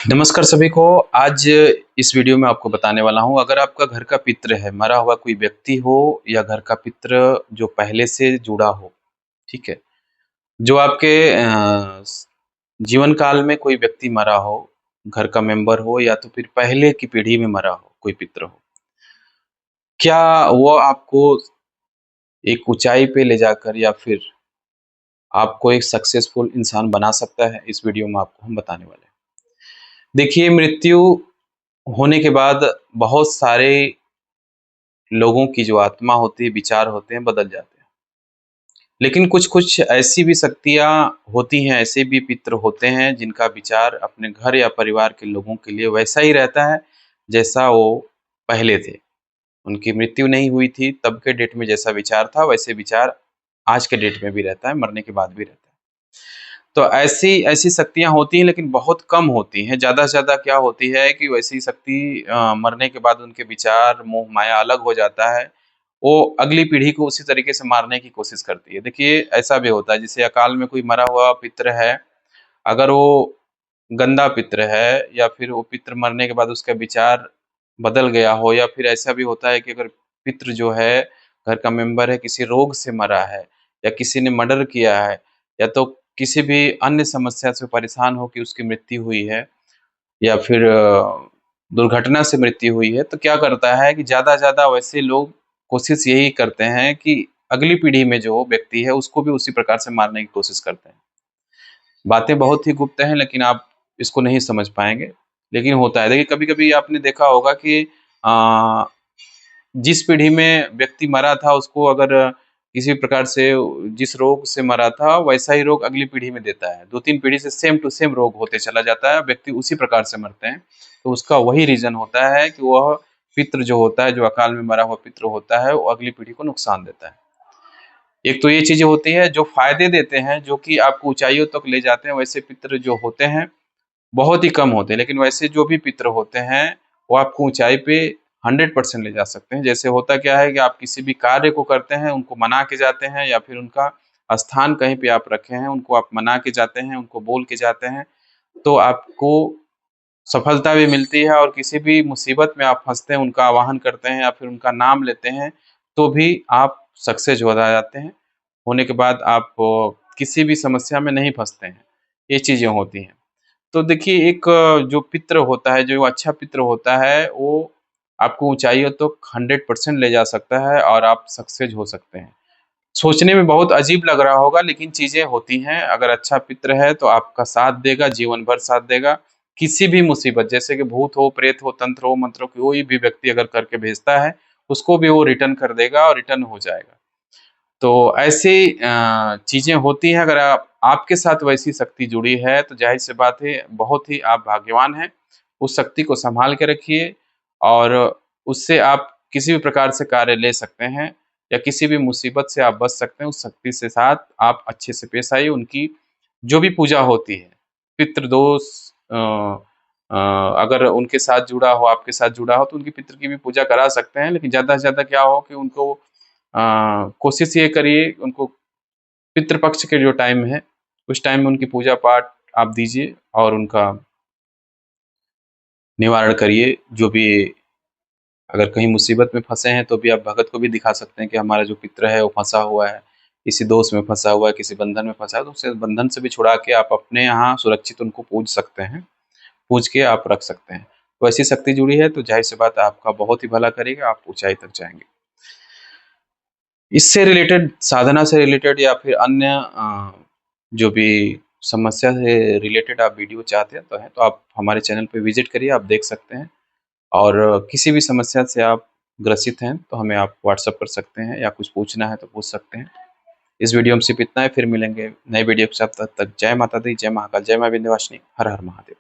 नमस्कार सभी को। आज इस वीडियो में आपको बताने वाला हूँ, अगर आपका घर का पितृ है, मरा हुआ कोई व्यक्ति हो या घर का पितृ जो पहले से जुड़ा हो, ठीक है, जो आपके जीवन काल में कोई व्यक्ति मरा हो, घर का मेंबर हो या तो फिर पहले की पीढ़ी में मरा हो कोई पितृ हो, क्या वो आपको एक ऊंचाई पे ले जाकर या फिर आपको एक सक्सेसफुल इंसान बना सकता है? इस वीडियो में आपको हम बताने वाले हैं। देखिए, मृत्यु होने के बाद बहुत सारे लोगों की जो आत्मा होती है, विचार होते हैं, बदल जाते हैं। लेकिन कुछ-कुछ ऐसी भी शक्तियाँ होती हैं, ऐसे भी पितृ होते हैं जिनका विचार अपने घर या परिवार के लोगों के लिए वैसा ही रहता है, जैसा वो पहले थे। उनकी मृत्यु नहीं हुई थी, तब के डेट में जैसा विचार था, वैसे विचार आज के डेट में भी रहता है, मरने के बाद भी रहता है। तो ऐसी ऐसी शक्तियाँ होती हैं, लेकिन बहुत कम होती हैं। ज़्यादा से ज़्यादा क्या होती है कि वैसी शक्ति मरने के बाद उनके विचार, मोह माया अलग हो जाता है। वो अगली पीढ़ी को उसी तरीके से मारने की कोशिश करती है। देखिए, ऐसा भी होता है, जैसे अकाल में कोई मरा हुआ पितृ है, अगर वो गंदा पितृ है या फिर वो पितृ मरने के बाद उसका विचार बदल गया हो, या फिर ऐसा भी होता है कि अगर पितृ जो है, घर का मेंबर है, किसी रोग से मरा है या किसी ने मर्डर किया है या तो किसी भी अन्य समस्या से परेशान हो कि उसकी मृत्यु हुई है या फिर दुर्घटना से मृत्यु हुई है, तो क्या करता है कि ज़्यादा से ज़्यादा वैसे लोग कोशिश यही करते हैं कि अगली पीढ़ी में जो व्यक्ति है उसको भी उसी प्रकार से मारने की कोशिश करते हैं। बातें बहुत ही गुप्त हैं, लेकिन आप इसको नहीं समझ पाएँगे, लेकिन होता है। देखिए, कभी-कभी आपने देखा होगा कि अ, जिस पीढ़ी में व्यक्ति मरा था उसको अगर किसी प्रकार से जिस रोग से मरा था वैसा ही रोग अगली पीढ़ी में देता है। 2-3 पीढ़ी से सेम टू सेम रोग होते चला जाता है, व्यक्ति उसी प्रकार से मरते हैं। तो उसका वही रीज़न होता है कि वह पितृ जो होता है, जो अकाल में मरा हुआ पितृ होता है, वो अगली पीढ़ी को नुकसान देता है। एक तो ये चीज़ें होती है जो फ़ायदे देते हैं, जो कि आपको ऊँचाइयों तक ले जाते हैं, वैसे पितृ जो होते हैं बहुत ही कम होते हैं। लेकिन वैसे जो भी पितृ होते हैं, वो आपको ऊँचाई पे 100% ले जा सकते हैं। जैसे होता क्या है कि आप किसी भी कार्य को करते हैं, उनको मना के जाते हैं, या फिर उनका स्थान कहीं पे आप रखे हैं, उनको आप मना के जाते हैं, उनको बोल के जाते हैं, तो आपको सफलता भी मिलती है। और किसी भी मुसीबत में आप फँसते हैं, उनका आवाहन करते हैं या फिर उनका नाम लेते हैं, तो भी आप सक्सेस हो जाते हैं। होने के बाद आप किसी भी समस्या में नहीं फँसते हैं। ये चीज़ें होती हैं। तो देखिए, एक जो पितृ होता है, जो अच्छा पितृ होता है, वो आपको ऊँचाइयों तक 100% ले जा सकता है और आप सक्सेस हो सकते हैं। सोचने में बहुत अजीब लग रहा होगा, लेकिन चीज़ें होती हैं। अगर अच्छा पितृ है तो आपका साथ देगा, जीवन भर साथ देगा। किसी भी मुसीबत, जैसे कि भूत हो, प्रेत हो, तंत्र हो, मंत्र हो, कोई भी व्यक्ति अगर करके भेजता है, उसको भी वो रिटर्न कर देगा और रिटर्न हो जाएगा। तो ऐसी चीज़ें होती हैं। अगर आपके साथ वैसी शक्ति जुड़ी है तो ज़ाहिर-सी बात है, बहुत ही आप भाग्यवान हैं। उस शक्ति को सँभाल के रखिए और उससे आप किसी भी प्रकार से कार्य ले सकते हैं या किसी भी मुसीबत से आप बच सकते हैं। उस शक्ति से साथ आप अच्छे से पेश आइए। उनकी जो भी पूजा होती है, पितृदोष अ अ, अगर उनके साथ जुड़ा हो, आपके साथ जुड़ा हो, तो उनकी पितृ की भी पूजा करा सकते हैं। लेकिन ज़्यादा से ज़्यादा क्या हो कि उनको कोशिश ये करिए, उनको पितृ पक्ष के जो टाइम है, उस टाइम में उनकी पूजा-पाठ आप दीजिए और उनका निवारण करिए। जो भी अगर कहीं मुसीबत में फँसे हैं, तो भी आप भगत को भी दिखा सकते हैं कि हमारा जो पितृ है, वो फँसा हुआ है, किसी दोष में फँसा हुआ है, किसी बंधन में फँसा है, तो उसे बंधन से भी छुड़ा के आप अपने यहाँ सुरक्षित उनको पूज सकते हैं, पूज के आप रख सकते हैं। तो ऐसी शक्ति जुड़ी है, तो ज़ाहिर-सी बात है आपका बहुत ही भला करेगा, आप ऊँचाई तक जाएँगे। इससे रिलेटेड, साधना से रिलेटेड या फिर अन्य जो भी समस्या से रिलेटेड आप वीडियो चाहते हैं तो आप हमारे चैनल पे विज़िट करिए, आप देख सकते हैं। और किसी भी समस्या से आप ग्रसित हैं, तो हमें आप व्हाट्सएप कर सकते हैं या कुछ पूछना है तो पूछ सकते हैं। इस वीडियो में सिर्फ़ इतना है, फिर मिलेंगे नए वीडियो के साथ। तब तक जय माता दी, जय महाकाल, जय माँ विंध्यवासिनी, हर हर महादेव।